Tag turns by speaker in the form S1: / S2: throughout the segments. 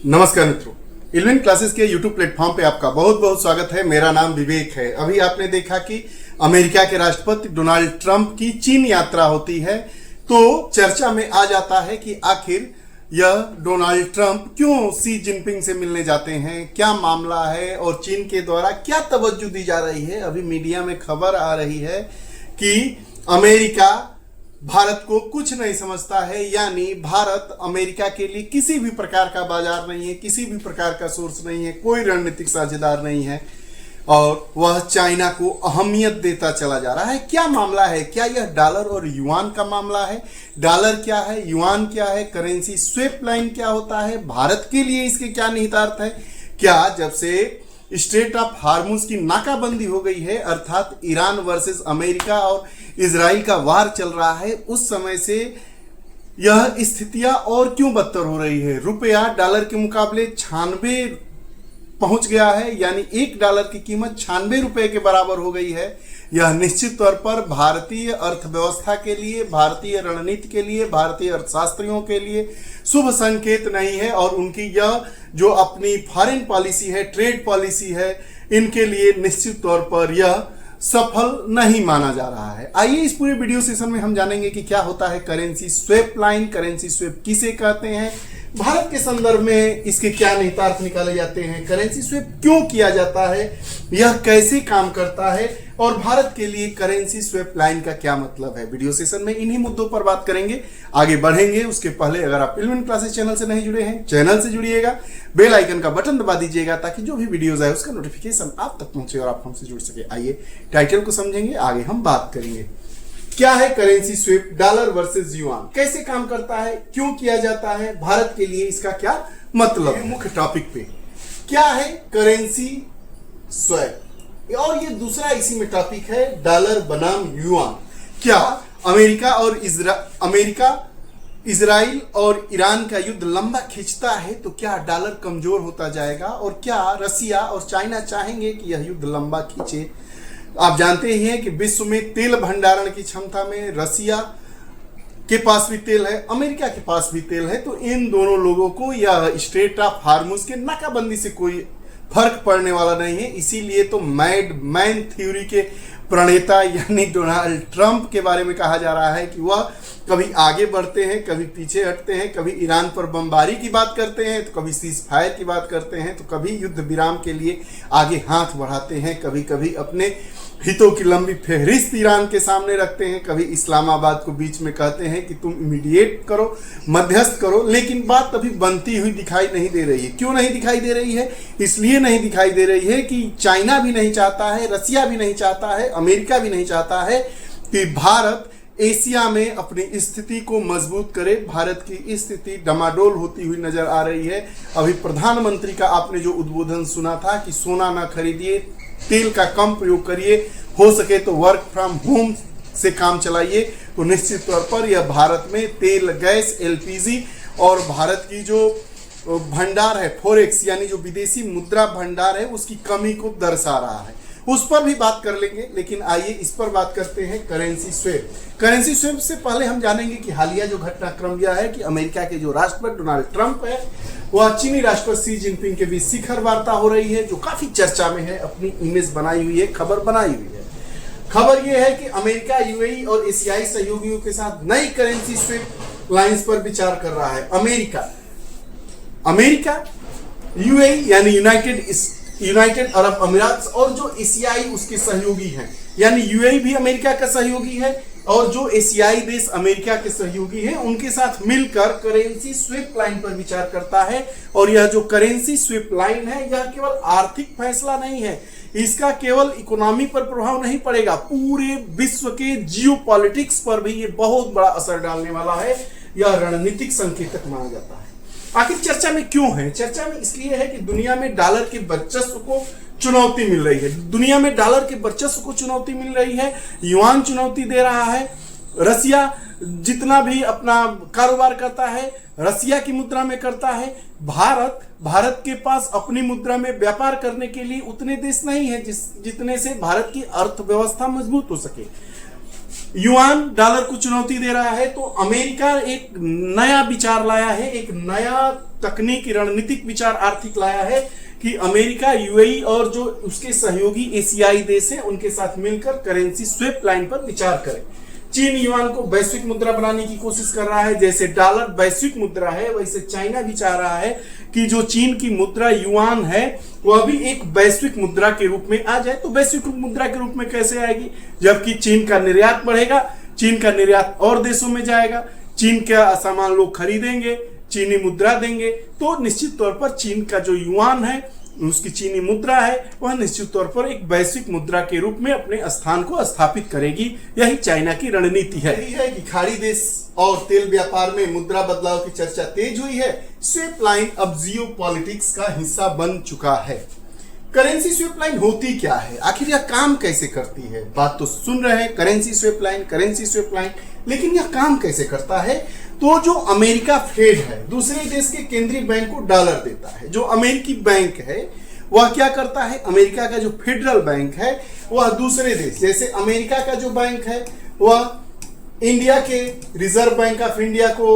S1: नमस्कार मित्रों, इल्विन क्लासेस के यूट्यूब प्लेटफॉर्म पे आपका बहुत बहुत स्वागत है। मेरा नाम विवेक है। अभी आपने देखा कि अमेरिका के राष्ट्रपति डोनाल्ड ट्रंप की चीन यात्रा होती है, तो चर्चा में आ जाता है कि आखिर यह डोनाल्ड ट्रंप क्यों शी जिनपिंग से मिलने जाते हैं, क्या मामला है और चीन के द्वारा क्या तवज्जो दी जा रही है। अभी मीडिया में खबर आ रही है कि अमेरिका भारत को कुछ नहीं समझता है, यानी भारत अमेरिका के लिए किसी भी प्रकार का बाजार नहीं है, किसी भी प्रकार का सोर्स नहीं है, कोई रणनीतिक साझेदार नहीं है और वह चाइना को अहमियत देता चला जा रहा है। क्या मामला है? क्या यह डॉलर और युआन का मामला है? डॉलर क्या है, युआन क्या है, करेंसी स्वेप लाइन क्या होता है, भारत के लिए इसके क्या निहितार्थ है? क्या जब से स्ट्रेट ऑफ हार्मुज की नाकाबंदी हो गई है, अर्थात ईरान वर्सेस अमेरिका और इजराइल का वार चल रहा है, उस समय से यह स्थितियां और क्यों बदतर हो रही है? रुपया डॉलर के मुकाबले 96 पहुंच गया है, यानी $1 की कीमत 96 रुपए के बराबर हो गई है। यह निश्चित तौर पर भारतीय अर्थव्यवस्था के लिए, भारतीय रणनीति के लिए, भारतीय अर्थशास्त्रियों के लिए शुभ संकेत नहीं है और उनकी यह जो अपनी फॉरेन पॉलिसी है, ट्रेड पॉलिसी है, इनके लिए निश्चित तौर पर यह सफल नहीं माना जा रहा है। आइए इस पूरे वीडियो सेशन में हम जानेंगे कि क्या होता है currency swap line, currency swap किसे कहते हैं, भारत के संदर्भ में इसके क्या निहितार्थ निकाले जाते हैं, करेंसी स्वेप क्यों किया जाता है, यह कैसे काम करता है और भारत के लिए करेंसी स्वेप लाइन का क्या मतलब है। वीडियो सेशन में इन्हीं मुद्दों पर बात करेंगे, आगे बढ़ेंगे। उसके पहले अगर आप इल्विन क्लासेस चैनल से नहीं जुड़े हैं, चैनल से जुड़िएगा, बेल आइकन का बटन दबा दीजिएगा ताकि जो भी वीडियोस आए उसका नोटिफिकेशन आप तक पहुंचे और आप हमसे जुड़ सके। आइए टाइटल को समझेंगे, आगे हम बात करेंगे। क्या है currency swap, dollar versus yuan, कैसे काम करता है, क्यों किया जाता है, भारत के लिए इसका क्या मतलब है। मुख्य टॉपिक पे क्या है करेंसी स्वेप, और ये दूसरा इसी में टॉपिक है डॉलर बनाम युआन। क्या अमेरिका इजराइल और ईरान का युद्ध लंबा खींचता है तो क्या डॉलर कमजोर होता जाएगा, और क्या रसिया और चाइना चाहेंगे कि यह युद्ध लंबा खींचे। आप जानते ही हैं कि विश्व में तेल भंडारण की क्षमता में रसिया के पास भी तेल है, अमेरिका के पास भी तेल है, तो इन दोनों लोगों को यह स्ट्रेट ऑफ हार्मुज के नाकाबंदी से कोई फर्क पड़ने वाला नहीं है। इसीलिए तो मैड मैन थ्योरी के प्रणेता यानी डोनाल्ड ट्रंप के बारे में कहा जा रहा है कि वह कभी आगे बढ़ते हैं, कभी पीछे हटते हैं, कभी ईरान पर बमबारी की बात करते हैं तो कभी सीज फायर की बात करते हैं, तो कभी युद्ध विराम के लिए आगे हाथ बढ़ाते हैं, कभी कभी अपने हितों की लंबी फहरिस्त ईरान के सामने रखते हैं, कभी इस्लामाबाद को बीच में कहते हैं कि तुम इमीडिएट करो, मध्यस्थ करो, लेकिन बात अभी बनती हुई दिखाई नहीं दे रही है। क्यों नहीं दिखाई दे रही है? इसलिए नहीं दिखाई दे रही है कि चाइना भी नहीं चाहता है, रसिया भी नहीं चाहता है, अमेरिका भी नहीं चाहता है कि भारत एशिया में अपनी स्थिति को मजबूत करे। भारत की स्थिति डमाडोल होती हुई नजर आ रही है। अभी प्रधानमंत्री का आपने जो उद्बोधन सुना था कि सोना ना खरीदिए, तेल का कम प्रयोग करिए, हो सके तो वर्क फ्रॉम होम से काम चलाइए, तो निश्चित तौर पर यह भारत में तेल, गैस, एलपीजी और भारत की जो भंडार है फॉरेक्स यानी जो विदेशी मुद्रा भंडार है उसकी कमी को दर्शा रहा है। उस पर भी बात कर लेंगे, लेकिन आइए इस पर बात करते हैं करेंसी स्वेप। करेंसी स्वेप से पहले हम जानेंगे कि हालिया जो घटनाक्रम यह है कि अमेरिका के जो राष्ट्रपति डोनाल्ड ट्रंप है वह चीनी राष्ट्रपति शी जिनपिंग के बीच शिखर वार्ता हो रही है, जो काफी चर्चा में है, अपनी इमेज बनाई हुई है, खबर बनाई हुई है। खबर यह है कि अमेरिका यूएई और एशियाई सहयोगियों के साथ नई करेंसी स्वेप लाइंस पर विचार कर रहा है। अमेरिका यूएई यानी यूनाइटेड अरब अमीरात और जो एशियाई उसके सहयोगी हैं, यानी यूएई भी अमेरिका का सहयोगी है और जो एशियाई देश अमेरिका के सहयोगी हैं, उनके साथ मिलकर करेंसी स्वेप लाइन पर विचार करता है। और यह जो करेंसी स्वेप लाइन है यह केवल आर्थिक फैसला नहीं है, इसका केवल इकोनॉमी पर प्रभाव नहीं पड़ेगा, पूरे विश्व के जियोपॉलिटिक्स पर भी ये बहुत बड़ा असर डालने वाला है। यह रणनीतिक संकेतक माना जाता है। आखिर चर्चा में क्यों है? चर्चा में इसलिए है कि दुनिया में डॉलर के वर्चस्व को चुनौती मिल रही है, दुनिया में डॉलर के वर्चस्व को चुनौती मिल रही है, युआन चुनौती दे रहा है। रसिया जितना भी अपना कारोबार करता है रसिया की मुद्रा में करता है। भारत के पास अपनी मुद्रा में व्यापार करने के लिए उतने देश नहीं है जितने से भारत की अर्थव्यवस्था मजबूत हो सके। युआन डॉलर को चुनौती दे रहा है, तो अमेरिका एक नया विचार लाया है, एक नया तकनीकी रणनीतिक विचार आर्थिक लाया है कि अमेरिका, यूएई और जो उसके सहयोगी एशियाई देश हैं उनके साथ मिलकर करेंसी स्वेप लाइन पर विचार करें। चीन युआन को वैश्विक मुद्रा बनाने की कोशिश कर रहा है। जैसे डॉलर वैश्विक मुद्रा है, वैसे चाइना भी चाह रहा है कि जो चीन की मुद्रा युआन है वह भी एक वैश्विक मुद्रा के रूप में आ जाए। तो वैश्विक मुद्रा के रूप में कैसे आएगी? जबकि चीन का निर्यात बढ़ेगा, चीन का निर्यात और देशों में जाएगा, चीन का सामान लोग खरीदेंगे, चीनी मुद्रा देंगे, तो निश्चित तौर पर चीन का जो युआन है, उसकी चीनी मुद्रा है, वह निश्चित तौर पर एक वैश्विक मुद्रा के रूप में अपने स्थान को स्थापित करेगी। यही चाइना की रणनीति है। यही है कि खाड़ी देश और तेल व्यापार में मुद्रा बदलाव की चर्चा तेज हुई है। स्वेप लाइन अब जियो पॉलिटिक्स का हिस्सा बन चुका है। करेंसी स्वेप लाइन होती क्या है, आखिर यह काम कैसे करती है? बात तो सुन रहे हैं, currency swap line, currency swap line, लेकिन यह काम कैसे करता है? तो जो अमेरिका फेड है, दूसरे देश के केंद्रीय बैंक को डॉलर देता है। जो अमेरिकी बैंक है वह क्या करता है? अमेरिका का जो फेडरल बैंक है वह दूसरे देश, जैसे अमेरिका का जो बैंक है वह इंडिया के रिजर्व बैंक ऑफ इंडिया को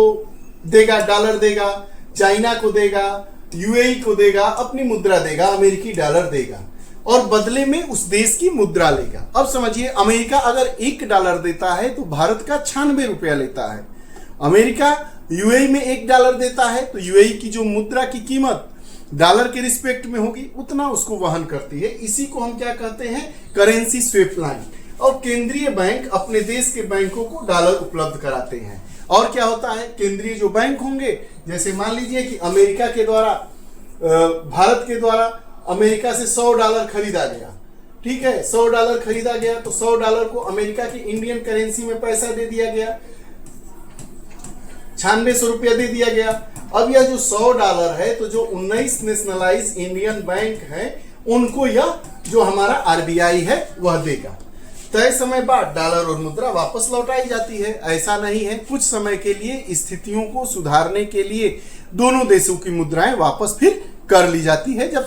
S1: देगा, डॉलर देगा, चाइना को देगा, यूएई को देगा, अपनी मुद्रा देगा, अमेरिकी डॉलर देगा और बदले में उस देश की मुद्रा लेगा। अब समझिए, अमेरिका अगर $1 देता है तो भारत का 96 रुपया लेता है। अमेरिका यूएई में $1 देता है तो यूएई की जो मुद्रा की कीमत डॉलर के रिस्पेक्ट में होगी, उतना उसको वहन करती है। इसी को हम क्या कहते हैं? Currency swap line. और केंद्रीय बैंक अपने देश के बैंकों को डॉलर उपलब्ध कराते हैं। और क्या होता है? केंद्रीय जो बैंक होंगे, जैसे मान लीजिए कि अमेरिका के द्वारा, भारत के द्वारा अमेरिका से $100 खरीदा गया, ठीक है, $100 खरीदा गया तो $100 को अमेरिका की इंडियन करेंसी में पैसा दे दिया गया, 9600 रुपया दे दिया गया। अब यह जो $100 है, तो जो 19 नेशनलाइज इंडियन बैंक है उनको यह जो हमारा आरबीआई है वह देगा। तय समय बाद डॉलर और मुद्रा वापस लौटाई जाती है। ऐसा नहीं है, कुछ समय के लिए स्थितियों को सुधारने के लिए दोनों देशों की मुद्राएं वापस फिर कर ली जाती है जब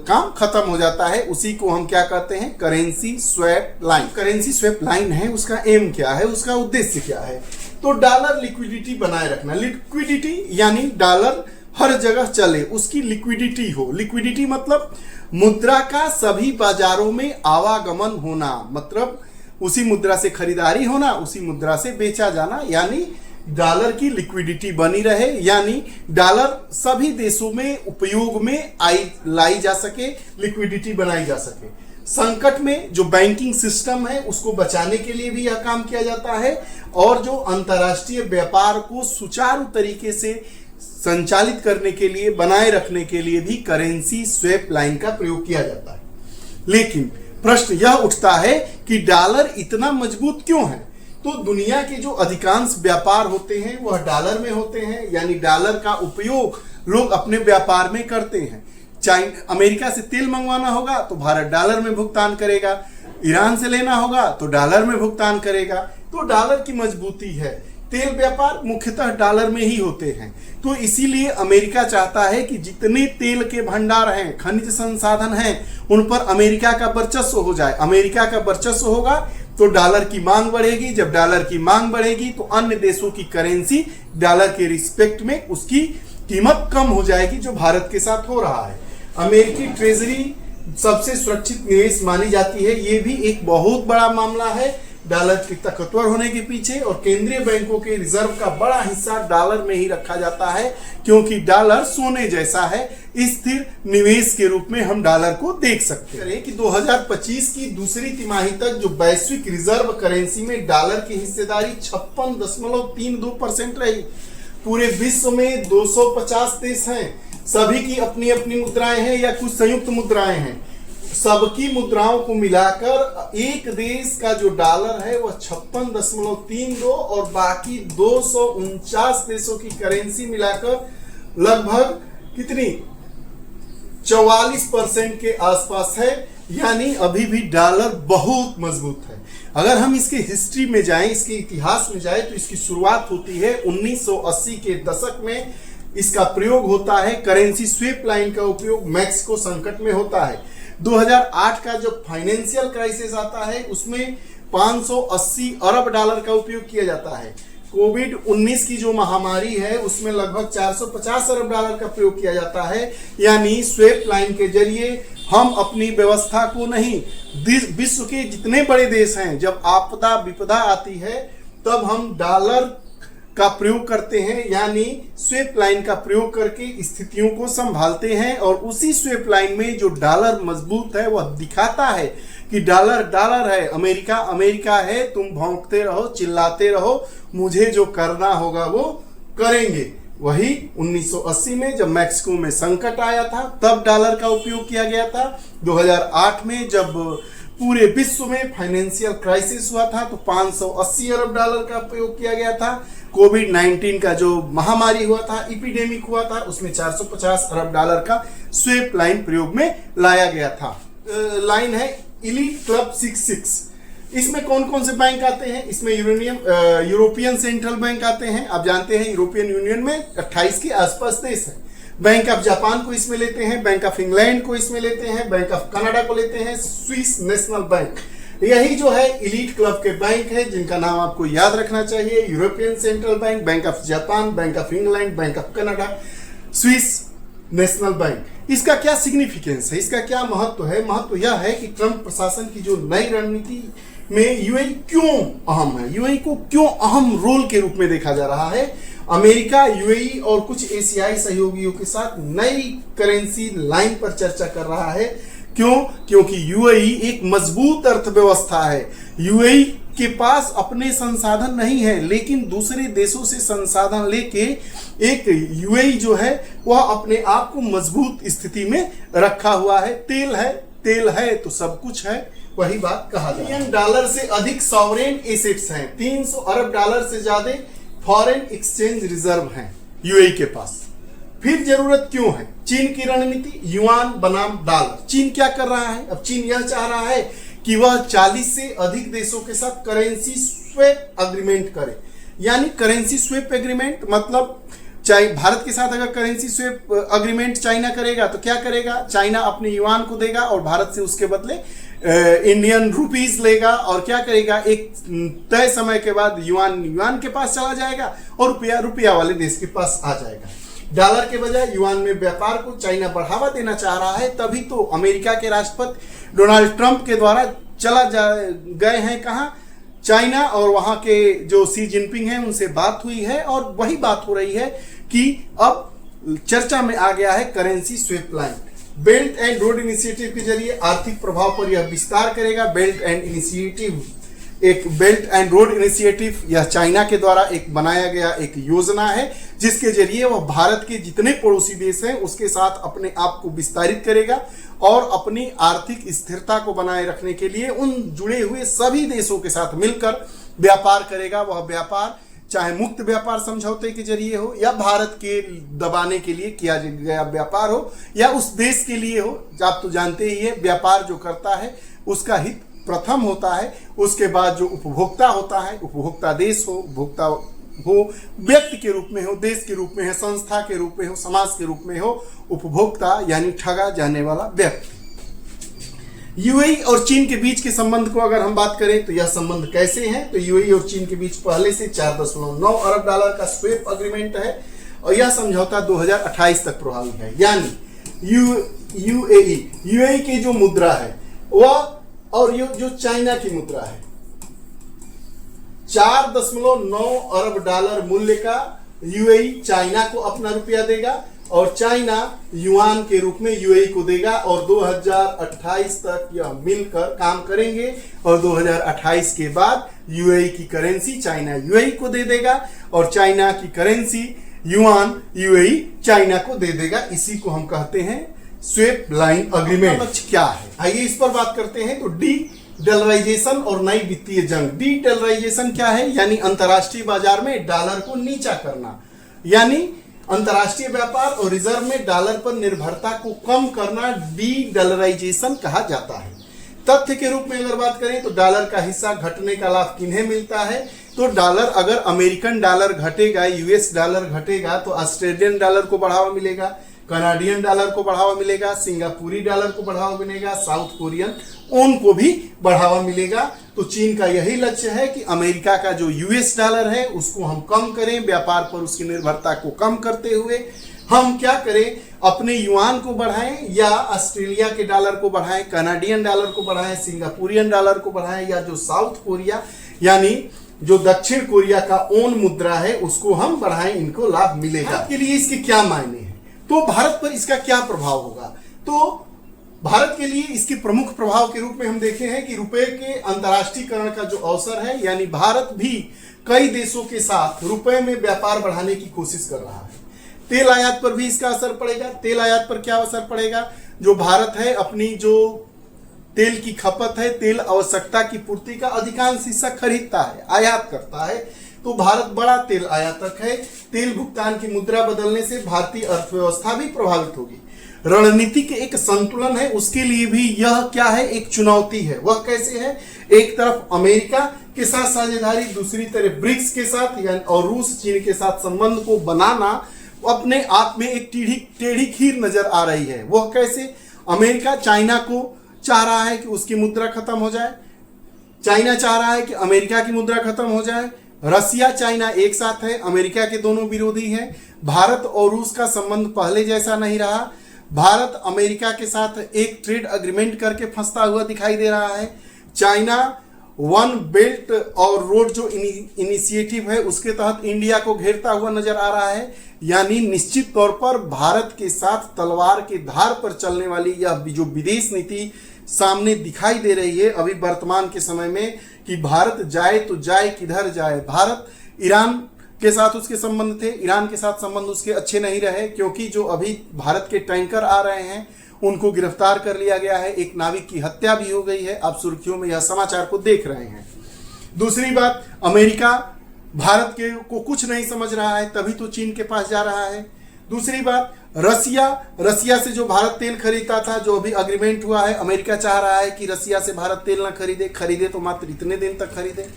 S1: काम खत्म हो जाता है। उसी को हम क्या कहते हैं? Currency swap line. Currency swap line है, उसका एम क्या है, उसका उद्देश्य क्या है? तो डॉलर लिक्विडिटी बनाए रखना। लिक्विडिटी यानी डॉलर हर जगह चले, उसकी लिक्विडिटी हो। लिक्विडिटी मतलब मुद्रा का सभी बाजारों में आवागमन होना, मतलब उसी मुद्रा से खरीदारी होना, उसी मुद्रा से बेचा जाना, यानी डॉलर की लिक्विडिटी बनी रहे, यानी डॉलर सभी देशों में उपयोग में लाई जा सके, लिक्विडिटी बनाई जा सके। संकट में जो बैंकिंग सिस्टम है उसको बचाने के लिए भी यह काम किया जाता है और जो अंतर्राष्ट्रीय व्यापार को सुचारू तरीके से संचालित करने के लिए, बनाए रखने के लिए भी करेंसी स्वेप लाइन का प्रयोग किया जाता है। लेकिन प्रश्न यह उठता है कि डॉलर इतना मजबूत क्यों है? तो दुनिया के जो अधिकांश व्यापार होते हैं वह डॉलर में होते हैं, यानी डॉलर का उपयोग लोग अपने व्यापार में करते हैं। अमेरिका से तेल मंगवाना होगा तो भारत डॉलर में भुगतान करेगा, ईरान से लेना होगा तो डॉलर में भुगतान करेगा। तो डॉलर की मजबूती है। तेल व्यापार मुख्यतः डॉलर में ही होते हैं। तो इसीलिए अमेरिका चाहता है कि जितने तेल के भंडार हैं, खनिज संसाधन हैं, उन पर अमेरिका का वर्चस्व हो जाए। अमेरिका का वर्चस्व होगा तो डॉलर की मांग बढ़ेगी। जब डॉलर की मांग बढ़ेगी तो अन्य देशों की करेंसी डॉलर के रिस्पेक्ट में उसकी कीमत कम हो जाएगी, जो भारत के साथ हो रहा है। अमेरिकी ट्रेजरी सबसे सुरक्षित निवेश मानी जाती है। ये भी एक बहुत बड़ा मामला है डॉलर के ताकतवर होने के पीछे, और केंद्रीय बैंकों के रिजर्व का बड़ा हिस्सा डॉलर में ही रखा जाता है, क्योंकि डॉलर सोने जैसा है। स्थिर निवेश के रूप में हम डॉलर को देख सकते हैं कि 2025 की दूसरी तिमाही तक जो वैश्विक रिजर्व करेंसी में डॉलर की हिस्सेदारी 56.32% रही। पूरे विश्व में 250 देश हैं, सभी की अपनी अपनी मुद्राएं हैं या कुछ संयुक्त मुद्राएं हैं। सबकी मुद्राओं को मिलाकर एक देश का जो डॉलर है वह 56.32 और बाकी 249 देशों की करेंसी मिलाकर लगभग कितनी 44% के आसपास है। यानी अभी भी डॉलर बहुत मजबूत है। अगर हम इसके हिस्ट्री में जाएं, इसके इतिहास में जाएं, तो इसकी शुरुआत होती है 1980 के दशक में। इसका प्रयोग होता है, करेंसी स्वेप लाइन का उपयोग मैक्सिको संकट में होता है। 2008 का जो फाइनेंशियल क्राइसिस आता है उसमें 580 अरब डॉलर का उपयोग किया जाता है। कोविड 19 की जो महामारी है उसमें लगभग 450 अरब डॉलर का प्रयोग किया जाता है। यानी स्वेप लाइन के जरिए हम अपनी व्यवस्था को नहीं, विश्व के जितने बड़े देश हैं, जब आपदा विपदा आती है तब हम डॉलर का प्रयोग करते हैं, यानी स्वेप लाइन का प्रयोग करके स्थितियों को संभालते हैं। और उसी स्वेप लाइन में जो डॉलर मजबूत है वह दिखाता है कि डॉलर डॉलर है, अमेरिका अमेरिका है, तुम भौंकते रहो, चिल्लाते रहो, मुझे जो करना होगा वो करेंगे। वही 1980 में जब मैक्सिको में संकट आया था तब डॉलर का उपयोग किया गया था। 2008 में जब पूरे विश्व में फाइनेंशियल क्राइसिस हुआ था तो 580 अरब डॉलर का प्रयोग किया गया था। कोविड 19 का जो महामारी हुआ था, एपिडेमिक हुआ था, उसमें 450 अरब डॉलर का स्वेप लाइन प्रयोग में लाया गया था। लाइन है इलीट क्लब 66। इसमें कौन कौन से बैंक आते हैं? इसमें यूरोपियन सेंट्रल बैंक आते हैं। आप जानते हैं यूरोपियन यूनियन में 28 के आसपास देश है। बैंक ऑफ जापान को इसमें लेते हैं, बैंक ऑफ इंग्लैंड को इसमें लेते हैं, बैंक ऑफ कनाडा को लेते हैं, स्विस नेशनल बैंक। यही जो है इलीट क्लब के बैंक है जिनका नाम आपको याद रखना चाहिए। European central bank, bank of Japan, bank of England, bank of Canada, Swiss national bank. इसका क्या सिग्निफिकेंस है, इसका क्या महत्व है? महत्व यह है कि ट्रंप प्रशासन की जो नई रणनीति में यूएई क्यों अहम है, यूएई को क्यों अहम रोल के रूप में देखा जा रहा है। अमेरिका यूएई और कुछ एशियाई सहयोगियों के साथ नई करेंसी लाइन पर चर्चा कर रहा है। क्यों? क्योंकि यूएई एक मजबूत अर्थव्यवस्था है। यूएई के पास अपने संसाधन नहीं है, लेकिन दूसरे देशों से संसाधन लेके एक यूएई जो है वह अपने आप को मजबूत स्थिति में रखा हुआ है। तेल है तो सब कुछ है, वही बात कहा जाए। $1 डॉलर से अधिक सॉवरेन एसेट्स हैं, 300 अरब डॉलर से ज्यादा फॉरेन एक्सचेंज रिजर्व हैं यूएई के पास। फिर जरूरत क्यों है? चीन की रणनीति युआन बनाम डॉलर। चीन क्या कर रहा है? अब चीन यह चाह रहा है कि वह 40 से अधिक देशों के साथ करेंसी स्वेप अग्रीमेंट करे। यानी करेंसी स्वेप एग्रीमेंट मतलब भारत के साथ अगर करेंसी स्वेप अग्रीमेंट चाइना करेगा तो क्या करेगा? चाइना अपने युआन को देगा और भारत से उसके बदले इंडियन रुपीज लेगा। और क्या करेगा? एक तय समय के बाद युआन के पास चला जाएगा और रुपया वाले देश के पास आ जाएगा। डॉलर के बजाय युआन में व्यापार को चाइना बढ़ावा देना चाह रहा है। तभी तो अमेरिका के राष्ट्रपति डोनाल्ड ट्रंप के द्वारा गए हैं कहां? चाइना, और वहां के जो शी जिनपिंग हैं उनसे बात हुई है और वही बात हो रही है कि अब चर्चा में आ गया है currency swap line. Belt and road initiative के जरिए आर्थिक प्रभाव पर यह विस्तार करेगा। बेल्ट एंड रोड इनिशिएटिव यह चाइना के द्वारा एक बनाया गया एक योजना है जिसके जरिए वह भारत के जितने पड़ोसी देश हैं उसके साथ अपने आप को विस्तारित करेगा और अपनी आर्थिक स्थिरता को बनाए रखने के लिए उन जुड़े हुए सभी देशों के साथ मिलकर व्यापार करेगा। वह व्यापार चाहे मुक्त व्यापार समझौते के जरिए हो या भारत के दबाने के लिए किया गया व्यापार हो या उस देश के लिए हो। आप तो जानते ही है व्यापार जो करता है उसका हित प्रथम होता है, उसके बाद जो उपभोक्ता होता है, उपभोक्ता देश हो, उपभोक्ता हो व्यक्ति के रूप में हो, देश के रूप में हो, संस्था के रूप में हो, समाज के रूप में हो, उपभोक्ता यानी ठगा जाने वाला व्यक्ति। यूएई और चीन के बीच के संबंध को अगर हम बात करें तो यह संबंध कैसे हैं? तो यूएई और चीन के बीच पहले से 4.9 अरब डॉलर का स्वेप अग्रीमेंट है और यह समझौता 2028 तक प्रभावी है। यानी यूएई की जो मुद्रा है वह और ये जो चाइना की मुद्रा है 4.9 अरब डॉलर मूल्य का यूएई चाइना को अपना रुपया देगा और चाइना युआन के रूप में यूएई को देगा और 2028 तक यह मिलकर काम करेंगे और 2028 के बाद यूएई की करेंसी चाइना यूएई को दे देगा और चाइना की करेंसी युआन यूएई चाइना को दे देगा। इसी को हम कहते हैं स्वेप लाइन अग्रीमेंट। लक्ष्य क्या है आइए इस पर बात करते हैं। तो डी डॉलराइजेशन और नई वित्तीय जंग। डी डॉलराइजेशन क्या है? यानी अंतरराष्ट्रीय बाजार में डॉलर को नीचा करना, यानी अंतरराष्ट्रीय व्यापार और रिजर्व में डॉलर पर निर्भरता को कम करना डी डॉलराइजेशन कहा जाता है। तथ्य के रूप में अगर बात करें तो डॉलर का हिस्सा घटने का लाभ किन्हें मिलता है? तो डॉलर अगर अमेरिकन डॉलर घटेगा, यूएस डॉलर घटेगा तो ऑस्ट्रेलियन डॉलर को बढ़ावा मिलेगा, कनाडियन डॉलर को बढ़ावा मिलेगा, सिंगापुरी डॉलर को बढ़ावा मिलेगा, साउथ कोरियन ओन को भी बढ़ावा मिलेगा। तो चीन का यही लक्ष्य है कि अमेरिका का जो यूएस डॉलर है उसको हम कम करें, व्यापार पर उसकी निर्भरता को कम करते हुए हम क्या करें, अपने युआन को बढ़ाएं या ऑस्ट्रेलिया के डॉलर को बढ़ाएं, कनाडियन डॉलर को बढ़ाएं, सिंगापुरियन डॉलर को बढ़ाएं, या जो साउथ कोरिया यानी जो दक्षिण कोरिया का ओन मुद्रा है उसको हम बढ़ाएं, इनको लाभ मिलेगा। के लिए इसके क्या मायने हैं, तो भारत पर इसका क्या प्रभाव होगा? तो भारत के लिए इसके प्रमुख प्रभाव के रूप में हम देखे हैं कि रुपए के अंतर्राष्ट्रीयकरण का जो अवसर है, यानी भारत भी कई देशों के साथ रुपए में व्यापार बढ़ाने की कोशिश कर रहा है। तेल आयात पर भी इसका असर पड़ेगा। तेल आयात पर क्या असर पड़ेगा? जो भारत है अपनी जो तेल की खपत है, तेल आवश्यकता की पूर्ति का अधिकांश हिस्सा खरीदता है, आयात करता है, तो भारत बड़ा तेल आयातक है। तेल भुगतान की मुद्रा बदलने से भारतीय अर्थव्यवस्था भी प्रभावित होगी। रणनीतिक एक संतुलन है, उसके लिए भी यह क्या है, एक चुनौती है। वह कैसे है? एक तरफ अमेरिका के साथ साझेदारी, दूसरी तरफ ब्रिक्स के साथ और रूस चीन के साथ संबंध को बनाना अपने आप में एक टेढ़ी खीर नजर आ रही है। वह कैसे? अमेरिका चाइना को चाह रहा है कि उसकी मुद्रा खत्म हो जाए, चाइना चाह रहा है कि अमेरिका की मुद्रा खत्म हो जाए, रसिया चाइना एक साथ है, अमेरिका के दोनों विरोधी हैं। भारत और रूस का संबंध पहले जैसा नहीं रहा। भारत अमेरिका के साथ एक ट्रेड अग्रीमेंट करके फंसता हुआ दिखाई दे रहा है। चाइना वन बेल्ट और रोड जो इनिशिएटिव है उसके तहत इंडिया को घेरता हुआ नजर आ रहा है। यानी निश्चित तौर पर भारत के साथ तलवार के धार पर चलने वाली यह जो विदेश नीति सामने दिखाई दे रही है अभी वर्तमान के समय में, कि भारत जाए तो जाए किधर जाए। भारत ईरान के साथ उसके संबंध थे, ईरान के साथ संबंध उसके अच्छे नहीं रहे, क्योंकि जो अभी भारत के टैंकर आ रहे हैं उनको गिरफ्तार कर लिया गया है, एक नाविक की हत्या भी हो गई है। आप सुर्खियों में यह समाचार को देख रहे हैं। दूसरी बात, अमेरिका भारत के को कुछ नहीं समझ रहा है, तभी तो चीन के पास जा रहा है। दूसरी बात, रसिया से जो भारत तेल खरीदता था, जो अभी अग्रीमेंट हुआ है, अमेरिका चाह रहा है कि रसिया से भारत तेल ना खरीदे तो मात्र इतने दिन तक खरीदे।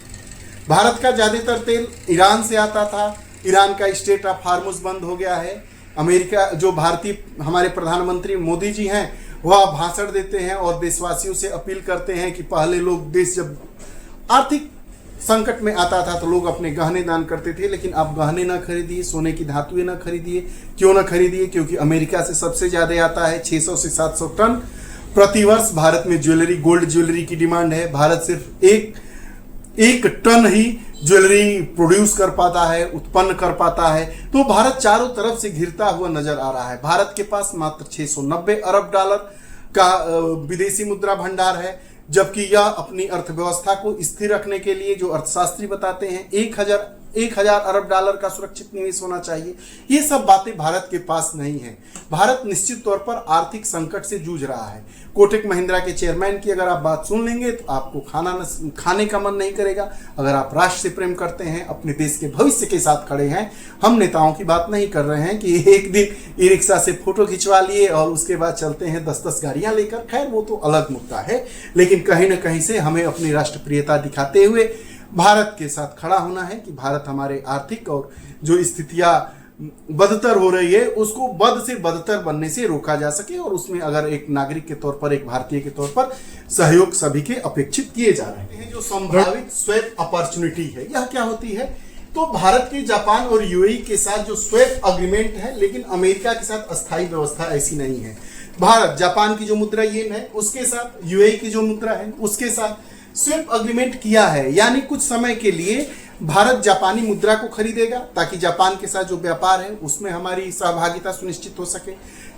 S1: भारत का ज्यादातर तेल ईरान से आता था, ईरान का स्टेट ऑफ हार्मुज बंद हो गया है। अमेरिका जो भारतीय हमारे प्रधानमंत्री मोदी जी हैं वह भाषण देते हैं और देशवासियों से अपील करते हैं कि पहले लोग देश जब आर्थिक संकट में आता था तो लोग अपने गहने दान करते थे, लेकिन आप गहने ना खरीदिए, सोने की धातुएं ना खरीदिए। क्यों ना खरीदिए? क्योंकि अमेरिका से सबसे ज्यादा आता है 600 से 700 टन प्रतिवर्ष भारत में ज्वेलरी, गोल्ड ज्वेलरी की डिमांड है। भारत सिर्फ एक टन ही ज्वेलरी प्रोड्यूस कर पाता है, उत्पन्न कर पाता है। तो भारत चारों तरफ से घिरता हुआ नजर आ रहा है। भारत के पास मात्र 690 अरब डॉलर का विदेशी मुद्रा भंडार है, जबकि यह अपनी अर्थव्यवस्था को स्थिर रखने के लिए, जो अर्थशास्त्री बताते हैं, 1000 अरब डॉलर का सुरक्षित निवेश होना चाहिए। ये सब बातें भारत के पास नहीं है। भारत निश्चित तौर पर आर्थिक संकट से जूझ रहा है। कोटक महिंद्रा के चेयरमैन की अगर आप बात सुन लेंगे तो आपको खाने का मन नहीं करेगा। अगर आप राष्ट्र से प्रेम करते हैं, अपने देश के भविष्य के साथ खड़े हैं, हम नेताओं की बात नहीं कर रहे हैं कि एक दिन ई रिक्शा से फोटो खिंचवा लिए और उसके बाद चलते हैं 10-10 गाड़ियां लेकर, खैर वो तो अलग मुद्दा है। लेकिन कहीं ना कहीं से हमें अपनी राष्ट्रप्रियता दिखाते हुए भारत के साथ खड़ा होना है कि भारत हमारे आर्थिक और जो स्थितियां बदतर हो रही है उसको बद से बदतर बनने से रोका जा सके, और उसमें अगर एक नागरिक के तौर पर, एक भारतीय के तौर पर सहयोग सभी के अपेक्षित किए जा रहे हैं। जो संभावित स्वैप अपॉर्चुनिटी है, यह क्या होती है? तो भारत के जापान और यूएई के साथ जो स्वैप अग्रीमेंट है, लेकिन अमेरिका के साथ अस्थायी व्यवस्था ऐसी नहीं है। भारत जापान की जो मुद्रा येन है उसके साथ, यूएई की जो मुद्रा है उसके साथ स्वैप अग्रीमेंट किया है। यानी कुछ समय के लिए भारत जापानी मुद्रा को खरीदेगा ताकि जापान के साथ जो व्यापार है उसमें हमारी सहभागिता सुनिश्चित हो सके।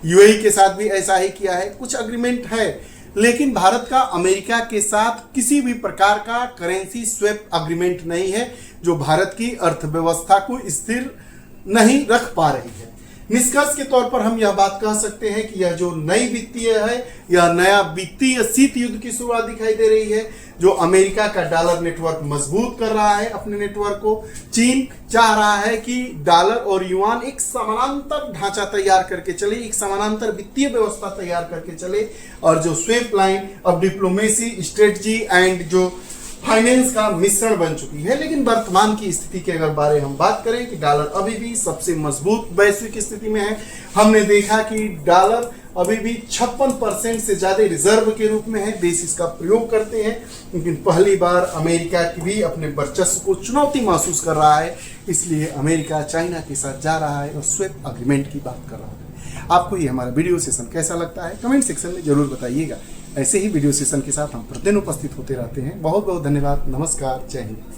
S1: यूएई के साथ भी ऐसा ही किया है, कुछ अग्रीमेंट है। लेकिन भारत का अमेरिका के साथ किसी भी प्रकार का करेंसी स्वैप अग्रीमेंट नहीं है, जो भारत की अर्थव्यवस्था को स्थिर नहीं रख पा रही है। निष्कर्ष के तौर पर हम यह बात कह सकते हैं कि यह जो नई वित्तीय है, यह नया वित्तीय शीत युद्ध की शुरुआत दिखाई दे रही है, जो अमेरिका का डॉलर नेटवर्क मजबूत कर रहा है अपने नेटवर्क को। चीन चाह रहा है कि डॉलर और युआन एक समानांतर ढांचा तैयार करके चले, एक समानांतर वित्तीय व्यवस्था तैयार करके चले, और जो swap line of diplomacy, strategy and जो फाइनेंस का मिश्रण बन चुकी है। लेकिन वर्तमान की स्थिति के अगर बारे हम बात करें कि डॉलर अभी भी सबसे मजबूत वैश्विक स्थिति में है। हमने देखा कि डॉलर अभी भी 56% से ज्यादा रिजर्व के रूप में है, देश इसका प्रयोग करते हैं। लेकिन पहली बार अमेरिका की भी अपने वर्चस्व को चुनौती महसूस कर रहा है, इसलिए अमेरिका चाइना के साथ जा रहा है और स्वैप अग्रीमेंट की बात कर रहा है। आपको ये हमारा वीडियो सेशन कैसा लगता है कमेंट सेक्शन में जरूर बताइएगा। ऐसे ही वीडियो सेशन के साथ हम प्रतिदिन उपस्थित होते रहते हैं। बहुत बहुत धन्यवाद। नमस्कार। जय हिंद।